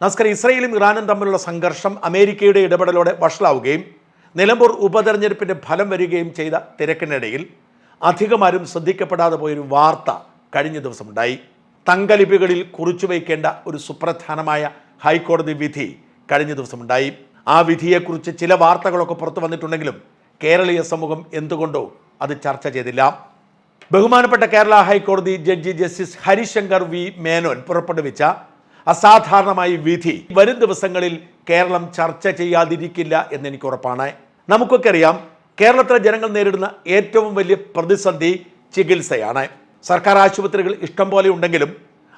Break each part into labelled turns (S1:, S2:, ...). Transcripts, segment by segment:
S1: നസ്കർ ഇസ്രയേലും ഇറാനും തമ്മിലുള്ള സംഘർഷം അമേരിക്കയുടെ ഇടപെടലോടെ വഷളാവുകയും നിലമ്പൂർ ഉപതെരഞ്ഞെടുപ്പിന്റെ ഫലം വരികയും ചെയ്ത തിരക്കിനിടയിൽ അധികമാരും ശ്രദ്ധിക്കപ്പെടാതെ പോയൊരു വാർത്ത കഴിഞ്ഞ ദിവസമുണ്ടായി. തങ്കലിപികളിൽ കുറിച്ചുവയ്ക്കേണ്ട ഒരു സുപ്രധാനമായ ഹൈക്കോടതി വിധി കഴിഞ്ഞ ദിവസമുണ്ടായി. ആ വിധിയെക്കുറിച്ച് ചില വാർത്തകളൊക്കെ പുറത്തു വന്നിട്ടുണ്ടെങ്കിലും കേരളീയ സമൂഹം എന്തുകൊണ്ടോ അത് ചർച്ച ചെയ്തില്ല. ബഹുമാനപ്പെട്ട കേരള ഹൈക്കോടതി judge justice Harishankar V Menon പുറപ്പെടുവിച്ച അസാധാരണമായ വിധി വരും ദിവസങ്ങളിൽ കേരളം ചർച്ച ചെയ്യാതിരിക്കില്ല എന്നെനിക്ക് ഉറപ്പാണ്. നമുക്കൊക്കെ അറിയാം, കേരളത്തിലെ ജനങ്ങൾ നേരിടുന്ന ഏറ്റവും വലിയ പ്രതിസന്ധി ചികിത്സയാണ്. സർക്കാർ ആശുപത്രികൾ ഇഷ്ടം പോലെ ഉണ്ടെങ്കിലും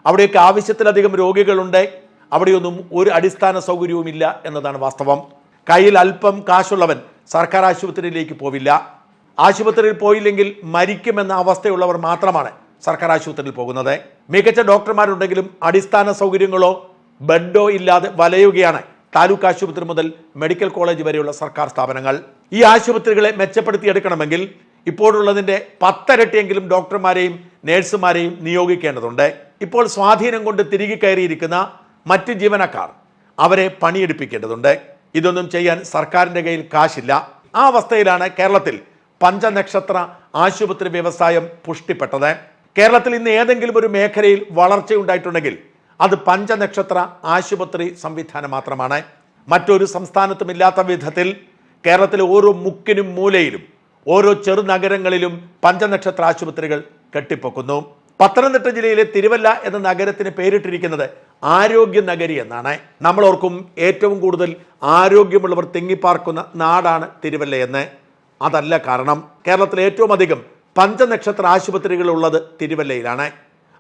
S1: അവിടെയൊക്കെ ആവശ്യത്തിലധികം രോഗികളുണ്ട്. അവിടെയൊന്നും ഒരു അടിസ്ഥാന സൗകര്യവുമില്ല എന്നതാണ് വാസ്തവം. കയ്യിൽ അല്പം കാശുള്ളവൻ സർക്കാർ ആശുപത്രിയിലേക്ക് പോവില്ല. ആശുപത്രിയിൽ പോയില്ലെങ്കിൽ മരിക്കുമെന്ന അവസ്ഥയുള്ളവർ മാത്രമാണ് സർക്കാർ ആശുപത്രിയിൽ പോകുന്നത്. മികച്ച ഡോക്ടർമാരുണ്ടെങ്കിലും അടിസ്ഥാന സൗകര്യങ്ങളോ ബെഡോ ഇല്ലാതെ വലയുകയാണ് താലൂക്ക് ആശുപത്രി മുതൽ മെഡിക്കൽ കോളേജ് വരെയുള്ള സർക്കാർ സ്ഥാപനങ്ങൾ. ഈ ആശുപത്രികളെ മെച്ചപ്പെടുത്തിയെടുക്കണമെങ്കിൽ ഇപ്പോഴുള്ളതിൻ്റെ 10 ഇരട്ടിയെങ്കിലും ഡോക്ടർമാരെയും നേഴ്സുമാരെയും നിയോഗിക്കേണ്ടതുണ്ട്. ഇപ്പോൾ സ്വാധീനം കൊണ്ട് തിരികെ കയറിയിരിക്കുന്ന മറ്റ് ജീവനക്കാർ അവരെ പണിയെടുപ്പിക്കേണ്ടതുണ്ട്. ഇതൊന്നും ചെയ്യാൻ സർക്കാരിൻ്റെ കയ്യിൽ കാശില്ല. ആ അവസ്ഥയിലാണ് കേരളത്തിൽ പഞ്ചനക്ഷത്ര ആശുപത്രി വ്യവസായം പുഷ്ടിപ്പെട്ടത്. കേരളത്തിൽ ഇന്ന് ഏതെങ്കിലും ഒരു മേഖലയിൽ വളർച്ചയുണ്ടായിട്ടുണ്ടെങ്കിൽ അത് പഞ്ചനക്ഷത്ര ആശുപത്രി സംവിധാനം മാത്രമാണ്. മറ്റൊരു സംസ്ഥാനത്തുമില്ലാത്ത വിധത്തിൽ കേരളത്തിലെ ഓരോ മുക്കിനും മൂലയിലും ഓരോ ചെറുനഗരങ്ങളിലും പഞ്ചനക്ഷത്ര ആശുപത്രികൾ കെട്ടിപ്പൊക്കുന്നു. പത്തനംതിട്ട ജില്ലയിലെ തിരുവല്ല എന്ന നഗരത്തിന് പേരിട്ടിരിക്കുന്നത് ആരോഗ്യ നഗരി എന്നാണ്. നമ്മൾ ഓർക്കും ഏറ്റവും കൂടുതൽ ആരോഗ്യമുള്ളവർ തിങ്ങിപ്പാർക്കുന്ന നാടാണ് തിരുവല്ല എന്ന്. അതല്ല കാരണം. കേരളത്തിലെ ഏറ്റവും അധികം പഞ്ചനക്ഷത്ര ആശുപത്രികൾ ഉള്ളത് തിരുവല്ലയിലാണ്.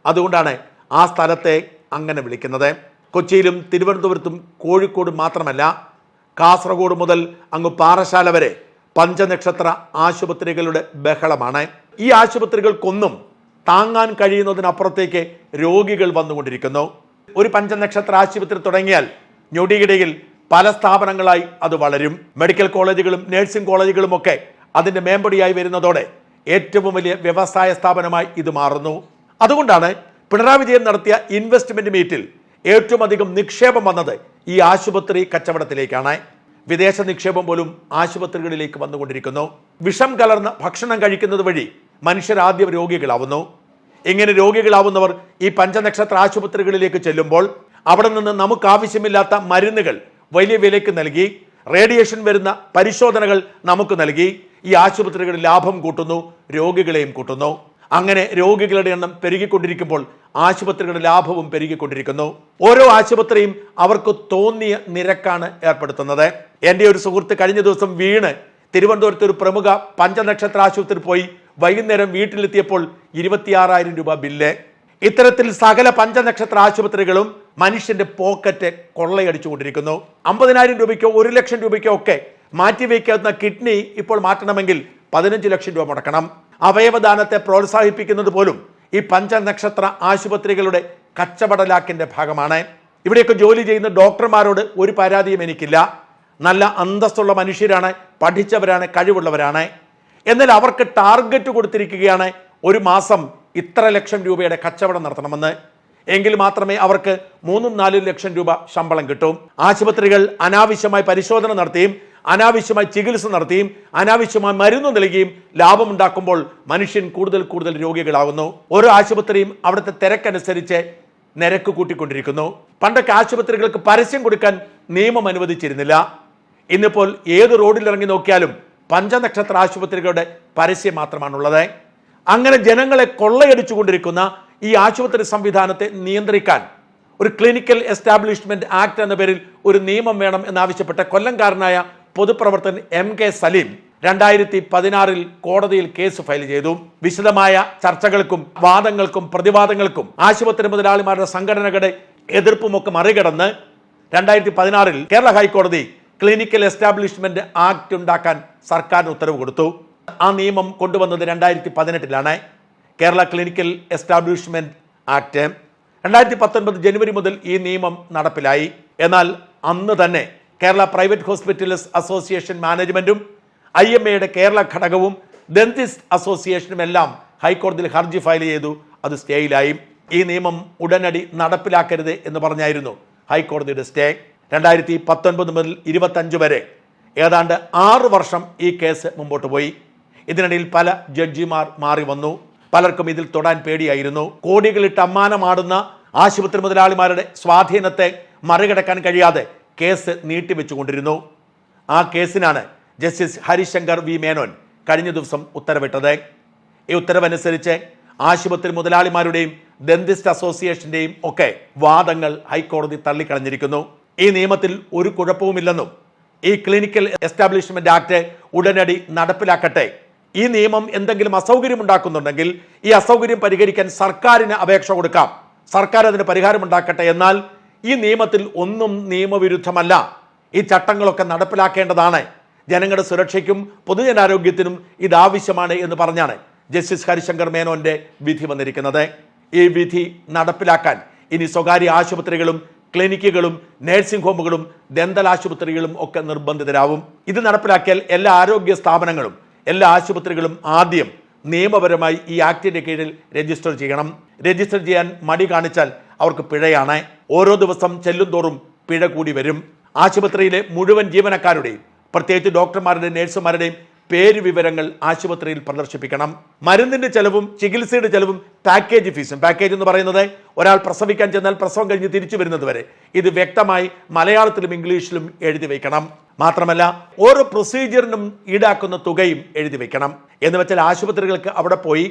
S1: അതുകൊണ്ടാണ് ആ സ്ഥലത്തെ അങ്ങനെ വിളിക്കുന്നത്. കൊച്ചിയിലും തിരുവനന്തപുരത്തും കോഴിക്കോട് മാത്രമല്ല, കാസർഗോഡ് മുതൽ അങ്ങ് പാറശാല വരെ പഞ്ചനക്ഷത്ര ആശുപത്രികളുടെ ബഹളമാണ്. ഈ ആശുപത്രികൾക്കൊന്നും താങ്ങാൻ കഴിയുന്നതിനപ്പുറത്തേക്ക് രോഗികൾ വന്നുകൊണ്ടിരിക്കുന്നു. ഒരു പഞ്ചനക്ഷത്ര ആശുപത്രി തുടങ്ങിയാൽ ഞൊടിയിടയിൽ പല സ്ഥാപനങ്ങളായി അത് വളരും. മെഡിക്കൽ കോളേജുകളും നഴ്സിംഗ് കോളേജുകളും ഒക്കെ അതിൻ്റെ മേമ്പടിയായി വരുന്നതോടെ ഏറ്റവും വലിയ വ്യവസായ സ്ഥാപനമായി ഇത് മാറുന്നു. അതുകൊണ്ടാണ് പിണറായി വിജയൻ നടത്തിയ ഇൻവെസ്റ്റ്മെന്റ് മീറ്റിൽ ഏറ്റവും അധികം നിക്ഷേപം വന്നത് ഈ ആശുപത്രി കച്ചവടത്തിലേക്കാണ്. വിദേശ നിക്ഷേപം പോലും ആശുപത്രികളിലേക്ക് വന്നുകൊണ്ടിരിക്കുന്നു. വിഷം കലർന്ന ഭക്ഷണം കഴിക്കുന്നത് വഴി മനുഷ്യർ ആദ്യം രോഗികളാവുന്നു. ഇങ്ങനെ രോഗികളാവുന്നവർ ഈ പഞ്ചനക്ഷത്ര ആശുപത്രികളിലേക്ക് ചെല്ലുമ്പോൾ അവിടെ നിന്ന് നമുക്ക് ആവശ്യമില്ലാത്ത മരുന്നുകൾ വലിയ വിലയ്ക്ക് നൽകി, റേഡിയേഷൻ വരുന്ന പരിശോധനകൾ നമുക്ക് നൽകി ഈ ആശുപത്രികളിൽ ലാഭം കൂട്ടുന്നു, രോഗികളെയും കൂട്ടുന്നു. അങ്ങനെ രോഗികളുടെ എണ്ണം പെരുകിക്കൊണ്ടിരിക്കുമ്പോൾ ആശുപത്രികളുടെ ലാഭവും പെരുകിക്കൊണ്ടിരിക്കുന്നു. ഓരോ ആശുപത്രിയും അവർക്ക് തോന്നിയ നിരക്കാണ് ഏർപ്പെടുത്തുന്നത്. എൻ്റെ ഒരു സുഹൃത്ത് കഴിഞ്ഞ ദിവസം വീണ് തിരുവനന്തപുരത്ത് ഒരു പ്രമുഖ പഞ്ചനക്ഷത്ര ആശുപത്രി പോയി വൈകുന്നേരം വീട്ടിലെത്തിയപ്പോൾ 26,000 രൂപ ബില്ല്. ഇത്തരത്തിൽ സകല പഞ്ചനക്ഷത്ര ആശുപത്രികളും മനുഷ്യന്റെ പോക്കറ്റ് കൊള്ളയടിച്ചുകൊണ്ടിരിക്കുന്നു. 50,000 രൂപയ്ക്കോ 1 ലക്ഷം രൂപയ്ക്കോ ഒക്കെ മാറ്റിവെക്കാവുന്ന കിഡ്നി ഇപ്പോൾ മാറ്റണമെങ്കിൽ 15 ലക്ഷം രൂപ മുടക്കണം. അവയവദാനത്തെ പ്രോത്സാഹിപ്പിക്കുന്നത് പോലും ഈ പഞ്ചനക്ഷത്ര ആശുപത്രികളുടെ കച്ചവടലാക്കിന്റെ ഭാഗമാണ്. ഇവിടെയൊക്കെ ജോലി ചെയ്യുന്ന ഡോക്ടർമാരോട് ഒരു പരാതിയും എനിക്കില്ല. നല്ല അന്തസ്സുള്ള മനുഷ്യരാണ്, പഠിച്ചവരാണ്, കഴിവുള്ളവരാണ്. എന്നാൽ അവർക്ക് ടാർഗറ്റ് കൊടുത്തിരിക്കുകയാണ് ഒരു മാസം ഇത്ര ലക്ഷം രൂപയുടെ കച്ചവടം നടത്തണമെന്ന്. എങ്കിൽ മാത്രമേ അവർക്ക് 3-4 ലക്ഷം രൂപ ശമ്പളം കിട്ടും. ആശുപത്രികൾ അനാവശ്യമായി പരിശോധന നടത്തിയും അനാവശ്യമായി ചികിത്സ നടത്തിയും അനാവശ്യമായി മരുന്ന് നൽകിയും ലാഭമുണ്ടാക്കുമ്പോൾ മനുഷ്യൻ കൂടുതൽ കൂടുതൽ രോഗികളാകുന്നു. ഓരോ ആശുപത്രിയും അവിടുത്തെ തിരക്കനുസരിച്ച് നിരക്ക് കൂട്ടിക്കൊണ്ടിരിക്കുന്നു. പണ്ടൊക്കെ ആശുപത്രികൾക്ക് പരസ്യം കൊടുക്കാൻ നിയമം അനുവദിച്ചിരുന്നില്ല. ഇന്നിപ്പോൾ ഏത് റോഡിൽ ഇറങ്ങി നോക്കിയാലും പഞ്ചനക്ഷത്ര ആശുപത്രികളുടെ പരസ്യം മാത്രമാണുള്ളത്. അങ്ങനെ ജനങ്ങളെ കൊള്ളയടിച്ചുകൊണ്ടിരിക്കുന്ന ഈ ആശുപത്രി സംവിധാനത്തെ നിയന്ത്രിക്കാൻ ഒരു ക്ലിനിക്കൽ എസ്റ്റാബ്ലിഷ്മെന്റ് ആക്ട് എന്ന പേരിൽ ഒരു നിയമം വേണം എന്നാവശ്യപ്പെട്ട കൊല്ലംകാരനായ പൊതുപ്രവർത്തകൻ MK സലീം 2016 കോടതിയിൽ കേസ് ഫയൽ ചെയ്തു. വിശദമായ ചർച്ചകൾക്കും വാദങ്ങൾക്കും പ്രതിവാദങ്ങൾക്കും ആശുപത്രി മുതലാളിമാരുടെ സംഘടനകളുടെ എതിർപ്പുമൊക്കെ മറികടന്ന് 2016 കേരള ഹൈക്കോടതി ക്ലിനിക്കൽ എസ്റ്റാബ്ലിഷ്മെന്റ് ആക്ട് ഉണ്ടാക്കാൻ സർക്കാരിന് ഉത്തരവ് കൊടുത്തു. ആ നിയമം കൊണ്ടുവന്നത് 2018 കേരള ക്ലിനിക്കൽ എസ്റ്റാബ്ലിഷ്മെന്റ് ആക്ട്. 2019 ജനുവരി മുതൽ ഈ നിയമം നടപ്പിലായി. എന്നാൽ അന്ന് തന്നെ കേരള പ്രൈവറ്റ് ഹോസ്പിറ്റൽസ് അസോസിയേഷൻ മാനേജ്മെന്റും IMAയുടെ കേരള ഘടകവും ഡെന്റിസ്റ്റ് അസോസിയേഷനും എല്ലാം ഹൈക്കോടതിയിൽ ഹർജി ഫയൽ ചെയ്തു. അത് സ്റ്റേയിലായി. ഈ നിയമം ഉടനടി നടപ്പിലാക്കരുത് എന്ന് പറഞ്ഞായിരുന്നു ഹൈക്കോടതിയുടെ സ്റ്റേ. 2019 മുതൽ 25 വരെ ഏതാണ്ട് 6 വർഷം ഈ കേസ് മുമ്പോട്ട് പോയി. ഇതിനിടയിൽ പല ജഡ്ജിമാർ മാറി വന്നു. പലർക്കും ഇതിൽ തൊടാൻ പേടിയായിരുന്നു. കോടികളിട്ട് അമ്മാനമാടുന്ന ആശുപത്രി മുതലാളിമാരുടെ സ്വാധീനത്തെ മറികടക്കാൻ കഴിയാതെ കേസ് നീട്ടിവെച്ചുകൊണ്ടിരുന്നു. ആ കേസിനാണ് ജസ്റ്റിസ് ഹരിശങ്കർ വി മേനോൻ കഴിഞ്ഞ ദിവസം ഉത്തരവിട്ടത്. ഈ ഉത്തരവനുസരിച്ച് ആശുപത്രി മുതലാളിമാരുടെയും ഡെന്റിസ്റ്റ് അസോസിയേഷന്റെയും ഒക്കെ വാദങ്ങൾ ഹൈക്കോടതി തള്ളിക്കളഞ്ഞിരിക്കുന്നു. ഈ നിയമത്തിൽ ഒരു കുഴപ്പവുമില്ലെന്നും ഈ ക്ലിനിക്കൽ എസ്റ്റാബ്ലിഷ്മെന്റ് ആക്ട് ഉടനടി നടപ്പിലാക്കട്ടെ, ഈ നിയമം എന്തെങ്കിലും അസൗകര്യം ഉണ്ടാക്കുന്നുണ്ടെങ്കിൽ ഈ അസൗകര്യം പരിഹരിക്കാൻ സർക്കാരിന് അപേക്ഷ കൊടുക്കാം, സർക്കാർ അതിന് പരിഹാരമുണ്ടാക്കട്ടെ, എന്നാൽ ഈ നിയമത്തിൽ ഒന്നും നിയമവിരുദ്ധമല്ല, ഈ ചട്ടങ്ങളൊക്കെ നടപ്പിലാക്കേണ്ടതാണ്, ജനങ്ങളുടെ സുരക്ഷയ്ക്കും പൊതുജനാരോഗ്യത്തിനും ഇതാവശ്യമാണ് എന്ന് പറഞ്ഞാണ് ജസ്റ്റിസ് ഹരിശങ്കർ മേനോന്റെ വിധി വന്നിരിക്കുന്നത്. ഈ വിധി നടപ്പിലാക്കാൻ ഇനി സ്വകാര്യ ആശുപത്രികളും ക്ലിനിക്കുകളും നഴ്സിംഗ് ഹോമുകളും ദന്തൽ ആശുപത്രികളും ഒക്കെ നിർബന്ധിതരാവും. ഇത് നടപ്പിലാക്കിയാൽ എല്ലാ ആരോഗ്യ സ്ഥാപനങ്ങളും എല്ലാ ആശുപത്രികളും ആദ്യം നിയമപരമായി ഈ ആക്ടിന്റെ കീഴിൽ രജിസ്റ്റർ ചെയ്യണം. രജിസ്റ്റർ ചെയ്യാൻ മടി കാണിച്ചാൽ അവർക്ക് പിഴയാണ്. ഓരോ ദിവസം ചെല്ലുംതോറും പിഴ കൂടി വരും. ആശുപത്രിയിലെ മുഴുവൻ ജീവനക്കാരുടെയും പ്രത്യേകിച്ച് ഡോക്ടർമാരുടെയും നഴ്സുമാരുടെയും പേര് വിവരങ്ങൾ ആശുപത്രിയിൽ പ്രദർശിപ്പിക്കണം. മരുന്നിന്റെ ചെലവും ചികിത്സയുടെ ചെലവും പാക്കേജ് ഫീസും, പാക്കേജ് എന്ന് പറയുന്നത് ഒരാൾ പ്രസവിക്കാൻ ചെന്നാൽ പ്രസവം കഴിഞ്ഞ് തിരിച്ചു വരുന്നത് വരെ, ഇത് വ്യക്തമായി മലയാളത്തിലും ഇംഗ്ലീഷിലും എഴുതി വയ്ക്കണം. മാത്രമല്ല ഓരോ പ്രൊസീജിയറിനും ഈടാക്കുന്ന തുകയും എഴുതി വയ്ക്കണം. എന്ന് വെച്ചാൽ ആശുപത്രികൾക്ക് അവിടെ പോയി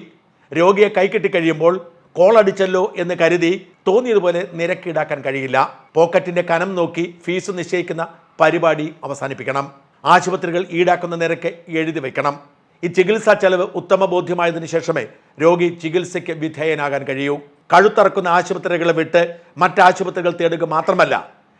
S1: രോഗിയെ കൈകെട്ടിക്കഴിയുമ്പോൾ കോൾ അടിച്ചല്ലോ എന്ന് കരുതി തോന്നിയതുപോലെ നിരക്ക് ഈടാക്കാൻ കഴിയില്ല. പോക്കറ്റിന്റെ കനം നോക്കി ഫീസ് നിശ്ചയിക്കുന്ന പരിപാടി അവസാനിപ്പിക്കണം. ആശുപത്രികൾ ഈടാക്കുന്ന നിരക്ക് എഴുതി വയ്ക്കണം. ഈ ചികിത്സാ ചെലവ് ഉത്തമ ബോധ്യമായതിനു ശേഷമേ രോഗി ചികിത്സയ്ക്ക് വിധേയനാകാൻ കഴിയൂ. കഴുത്തറക്കുന്ന ആശുപത്രികളെ വിട്ട് മറ്റ് ആശുപത്രികൾ തേടുക മാത്രമല്ല,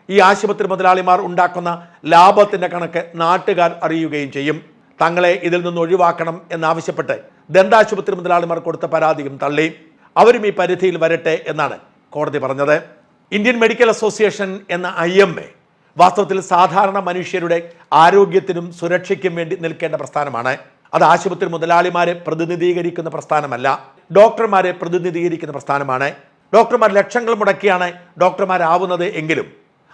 S1: ഈ ആശുപത്രി മുതലാളിമാർ ഉണ്ടാക്കുന്ന ലാഭത്തിന്റെ കണക്ക് നാട്ടുകാർ അറിയുകയും ചെയ്യും. തങ്ങളെ ഇതിൽ നിന്ന് ഒഴിവാക്കണം എന്നാവശ്യപ്പെട്ട് ദന്താശുപത്രി മുതലാളിമാർ കൊടുത്ത പരാതിയും തള്ളി. അവരും ഈ പരിധിയിൽ വരട്ടെ എന്നാണ് കോടതി പറഞ്ഞത്. ഇന്ത്യൻ മെഡിക്കൽ അസോസിയേഷൻ എന്ന IMA വാസ്തവത്തിൽ സാധാരണ മനുഷ്യരുടെ ആരോഗ്യത്തിനും സുരക്ഷയ്ക്കും വേണ്ടി നിൽക്കേണ്ട പ്രസ്ഥാനമാണ്. അത് ആശുപത്രി മുതലാളിമാരെ പ്രതിനിധീകരിക്കുന്ന പ്രസ്ഥാനമല്ല, ഡോക്ടർമാരെ പ്രതിനിധീകരിക്കുന്ന പ്രസ്ഥാനമാണ്. ഡോക്ടർമാർ ലക്ഷങ്ങൾ മുടക്കിയാണ് ഡോക്ടർമാരാവുന്നത് എങ്കിലും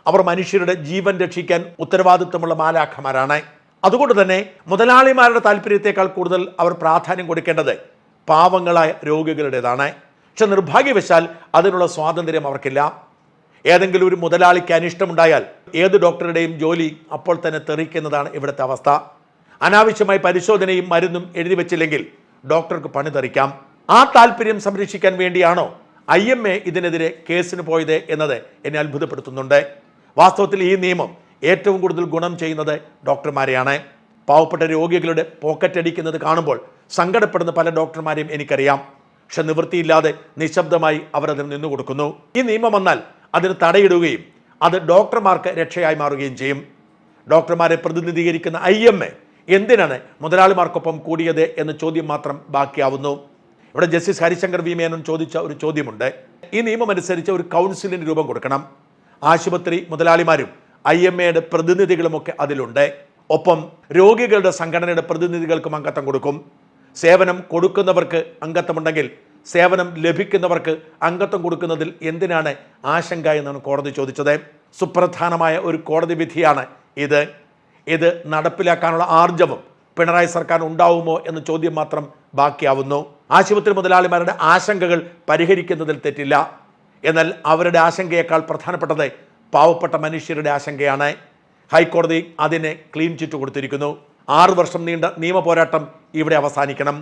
S1: അവർ മനുഷ്യരുടെ ജീവൻ രക്ഷിക്കാൻ ഉത്തരവാദിത്വമുള്ള മാലാഖമാരാണ്. അതുകൊണ്ട് തന്നെ മുതലാളിമാരുടെ താല്പര്യത്തെക്കാൾ കൂടുതൽ അവർ പ്രാധാന്യം കൊടുക്കേണ്ടത് പാവങ്ങളായ രോഗികളുടേതാണ്. പക്ഷെ നിർഭാഗ്യവശാൽ അതിനുള്ള സ്വാതന്ത്ര്യം അവർക്കില്ല. ഏതെങ്കിലും ഒരു മുതലാളിക്ക് അനിഷ്ടമുണ്ടായാൽ ഏത് ഡോക്ടറുടെയും ജോലി അപ്പോൾ തന്നെ തെറിക്കുന്നതാണ് ഇവിടുത്തെ അവസ്ഥ. അനാവശ്യമായി പരിശോധനയും മരുന്നും എഴുതി വെച്ചില്ലെങ്കിൽ ഡോക്ടർക്ക് പണി തെറിക്കാം. ആ താല്പര്യം സംരക്ഷിക്കാൻ വേണ്ടിയാണോ IMA ഇതിനെതിരെ കേസിന് പോയത് എന്നത് എന്നെ അത്ഭുതപ്പെടുത്തുന്നുണ്ട്. വാസ്തവത്തിൽ ഈ നിയമം ഏറ്റവും കൂടുതൽ ഗുണം ചെയ്യുന്നത് ഡോക്ടർമാരെയാണ്. പാവപ്പെട്ട രോഗികളുടെ പോക്കറ്റ് അടിക്കുന്നത് കാണുമ്പോൾ സങ്കടപ്പെടുന്ന പല ഡോക്ടർമാരെയും എനിക്കറിയാം. പക്ഷെ നിവൃത്തിയില്ലാതെ നിശബ്ദമായി അവർ അതിന് നിന്നു കൊടുക്കുന്നു. ഈ നിയമം വന്നാൽ അതിന് തടയിടുകയും അത് ഡോക്ടർമാർക്ക് രക്ഷയായി മാറുകയും ചെയ്യും. ഡോക്ടർമാരെ പ്രതിനിധീകരിക്കുന്ന IMA എന്തിനാണ് മുതലാളിമാർക്കൊപ്പം കൂടിയത് എന്ന ചോദ്യം മാത്രം ബാക്കിയാവുന്നു. ഇവിടെ ജസ്റ്റിസ് ഹരിശങ്കർ വി മേനോൻ ചോദിച്ച ഒരു ചോദ്യമുണ്ട്. ഈ നിയമം അനുസരിച്ച് ഒരു കൗൺസിലിന് രൂപം കൊടുക്കണം. ആശുപത്രി മുതലാളിമാരും IMAയുടെ പ്രതിനിധികളുമൊക്കെ അതിലുണ്ട്. ഒപ്പം രോഗികളുടെ സംഘടനയുടെ പ്രതിനിധികൾക്കും അംഗത്വം കൊടുക്കും. സേവനം കൊടുക്കുന്നവർക്ക് അംഗത്വമുണ്ടെങ്കിൽ സേവനം ലഭിക്കുന്നവർക്ക് അംഗത്വം കൊടുക്കുന്നതിൽ എന്തിനാണ് ആശങ്ക എന്നാണ് കോടതി ചോദിച്ചത്. സുപ്രധാനമായ ഒരു കോടതി വിധിയാണ് ഇത്. ഇത് നടപ്പിലാക്കാനുള്ള ആർജവം പിണറായി സർക്കാർ ഉണ്ടാവുമോ എന്ന ചോദ്യം മാത്രം ബാക്കിയാവുന്നു. ആശുപത്രി മുതലാളിമാരുടെ ആശങ്കകൾ പരിഹരിക്കുന്നതിൽ തെറ്റില്ല. എന്നാൽ അവരുടെ ആശങ്കയേക്കാൾ പ്രധാനപ്പെട്ടത് പാവപ്പെട്ട മനുഷ്യരുടെ ആശങ്കയാണ്. ഹൈക്കോടതി അതിനെ ക്ലീൻ ചിറ്റ് കൊടുത്തിരിക്കുന്നു. 6 വർഷം നീണ്ട നിയമ പോരാട്ടം ഇവിടെ അവസാനിക്കണം.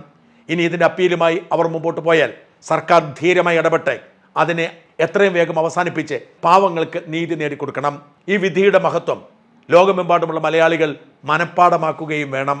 S1: ഇനി ഇതിൻ്റെ അപ്പീലുമായി അവർ മുമ്പോട്ട് പോയാൽ സർക്കാർ ധീരമായി ഇടപെട്ട് അതിനെ എത്രയും വേഗം അവസാനിപ്പിച്ച് പാവങ്ങൾക്ക് നീതി നേടിക്കൊടുക്കണം. ഈ വിധിയുടെ മഹത്വം ലോകമെമ്പാടുമുള്ള മലയാളികൾ മനഃപ്പാടമാക്കുകയും വേണം.